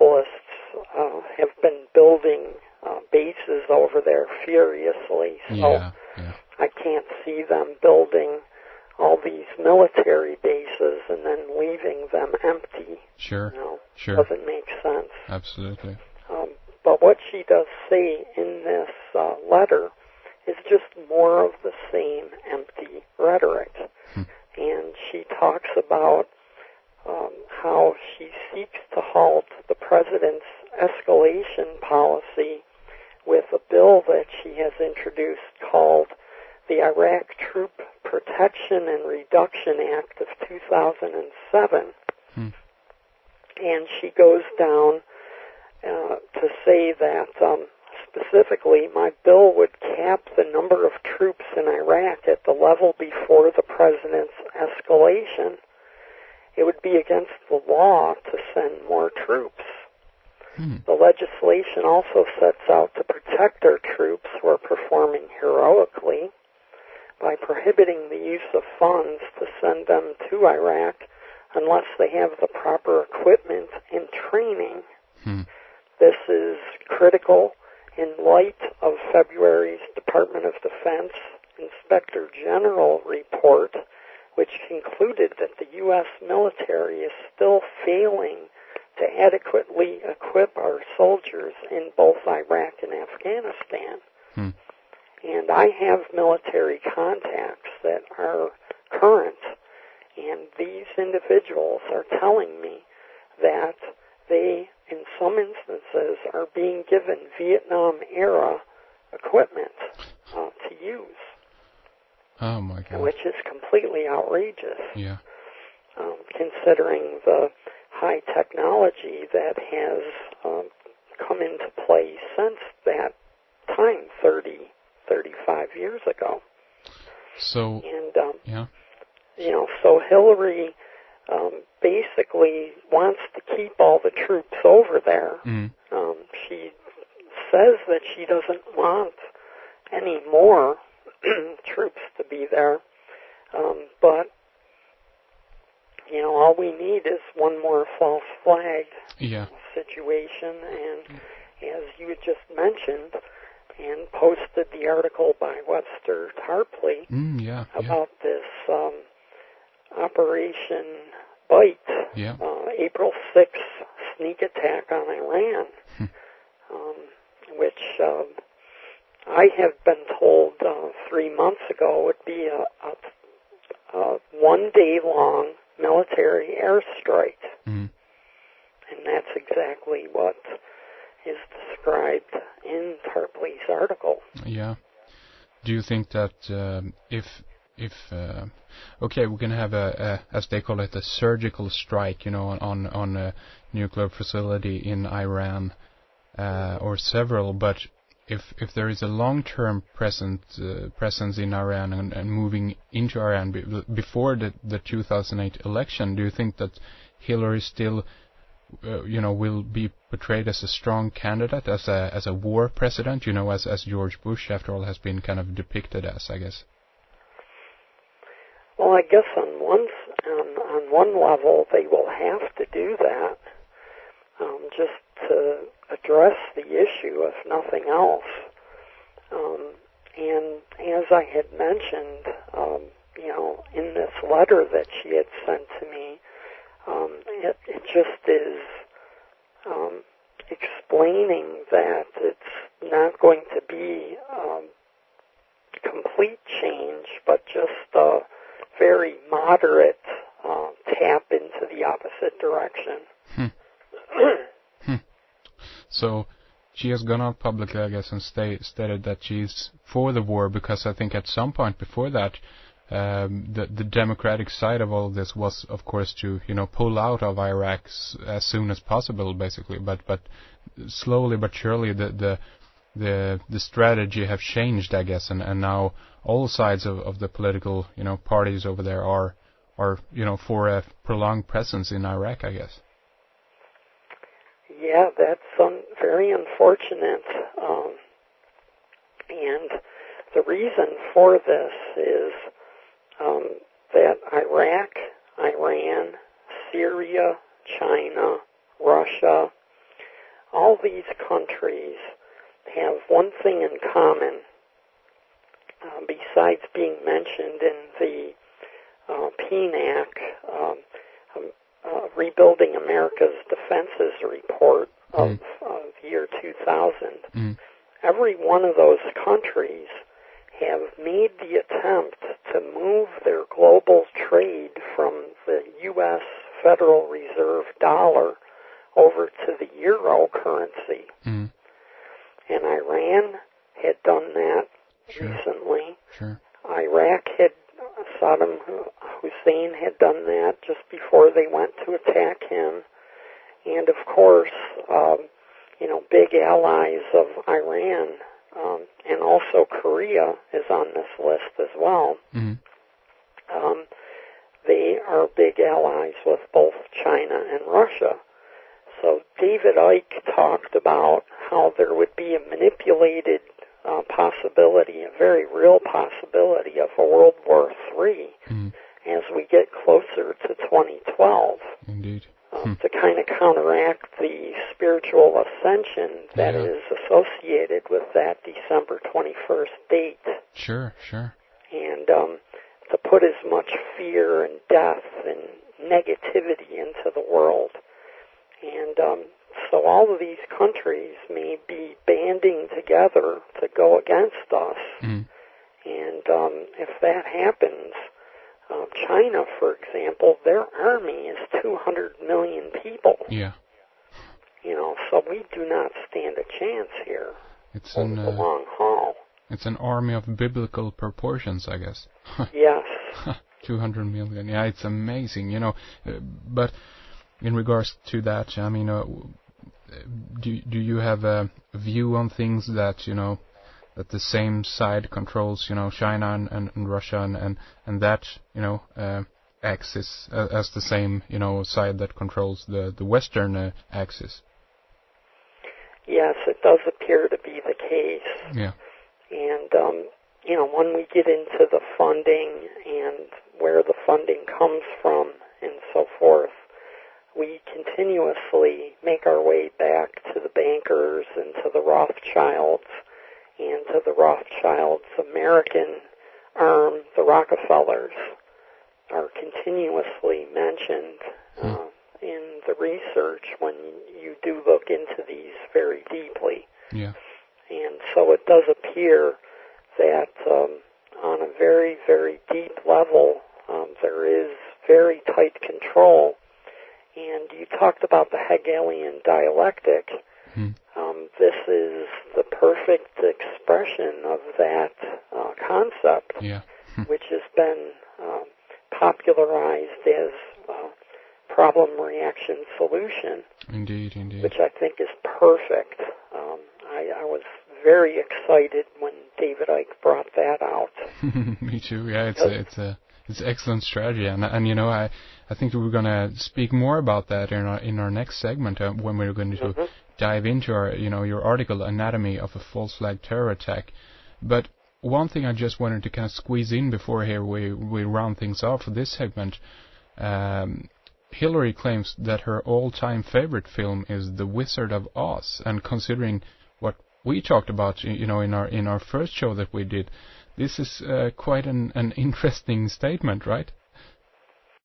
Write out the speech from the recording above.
capitalists have been building bases over there furiously. So I can't see them building all these military bases and then leaving them empty. Sure. Doesn't make sense. Absolutely. But what she does say in this letter is just more of the same empty rhetoric. And she talks about how she seeks to halt the president's escalation policy with a bill that she has introduced called the Iraq Troop Protection and Reduction Act of 2007. And she goes down to say that specifically, my bill would cap the number of troops in Iraq at the level before the president's escalation. It would be against the law to send more troops. The legislation also sets out to protect our troops who are performing heroically by prohibiting the use of funds to send them to Iraq unless they have the proper equipment and training. This is critical in light of February's Department of Defense Inspector General report, which concluded that the U.S. military is still failing to adequately equip our soldiers in both Iraq and Afghanistan. And I have military contacts that are current, and these individuals are telling me that they, in some instances, are being given Vietnam-era equipment to use. Oh, my God. Which is completely outrageous. Yeah. Considering the high technology that has come into play since that time, 35 years ago. So, and, so Hillary basically wants to keep all the troops over there. She says that she doesn't want any more troops to be there, but all we need is one more false flag situation, and as you had just mentioned and posted the article by Webster Tarpley about this Operation Bite, April 6th sneak attack on Iran, which I have been told 3 months ago would be a one-day-long military airstrike. And that's exactly what is described in Tarpley's article. Yeah. Do you think that if we're going to have a, as they call it, a surgical strike, on a nuclear facility in Iran, or several, but if there is a long-term presence in Iran and moving into Iran before the 2008 election, do you think that Hillary still, will be portrayed as a strong candidate, as a war president, as George Bush, after all, has been kind of depicted as, I guess? Well, I guess on one level they will have to do that, just to address the issue, if nothing else. And as I had mentioned, in this letter that she had sent to me, it just is explaining that it's not going to be complete change, but just a very moderate tap into the opposite direction. So she has gone out publicly, I guess, and stated that she's for the war, because I think at some point before that, the democratic side of all of this was, of course, to pull out of Iraq as soon as possible, basically. But slowly but surely the strategy have changed, I guess, and now all sides of the political parties over there are for a prolonged presence in Iraq, I guess. Yeah, that's very unfortunate. And the reason for this is that Iraq, Iran, Syria, China, Russia, all these countries have one thing in common, besides being mentioned in the PNAC, Rebuilding America's Defenses report of the year 2000. Every one of those countries have made the attempt to move their global trade from the U.S. Federal Reserve dollar over to the euro currency. And Iran had done that recently. Iraq had, Saddam Hussein had done that just before they went to attack him. And of course, big allies of Iran, and also Korea is on this list as well. They are big allies with both China and Russia. So David Icke talked about how there would be a manipulated possibility, a very real possibility of a World War III as we get closer to 2012. Indeed. To kind of counteract the spiritual ascension that is associated with that December 21st date. Sure. And to put as much fear and death and negativity into the world. And so all of these countries may be banding together to go against us. And if that happens, China, for example, their army is 200 million people. So we do not stand a chance here. It's over the long haul. It's an army of biblical proportions, I guess. Yes. 200 million. Yeah, it's amazing, but in regards to that, I mean, do you have a view on things that, that the same side controls, China and Russia and that, axis as the same, side that controls the Western axis? Yes, it does appear to be the case. Yeah. And, when we get into the funding and where the funding comes from and so forth, we continuously make our way back to the bankers and to the Rothschilds and to the Rothschilds' American arm, the Rockefellers, are continuously mentioned in the research when you do look into these very deeply. Yeah. And so it does appear that on a very, very deep level, there is very tight control. And you talked about the Hegelian dialectic. This is the perfect expression of that concept, which has been popularized as problem, reaction, solution. Indeed. Which I think is perfect. I was very excited when David Icke brought that out. Me too. Yeah, it's an excellent strategy, and I think we're going to speak more about that in our next segment when we're going to dive into our your article, Anatomy of a False Flag Terror Attack. But one thing I just wanted to kind of squeeze in before here we round things off for this segment. Hillary claims that her all-time favorite film is The Wizard of Oz, and considering what we talked about, in our first show that we did, this is quite an interesting statement, right?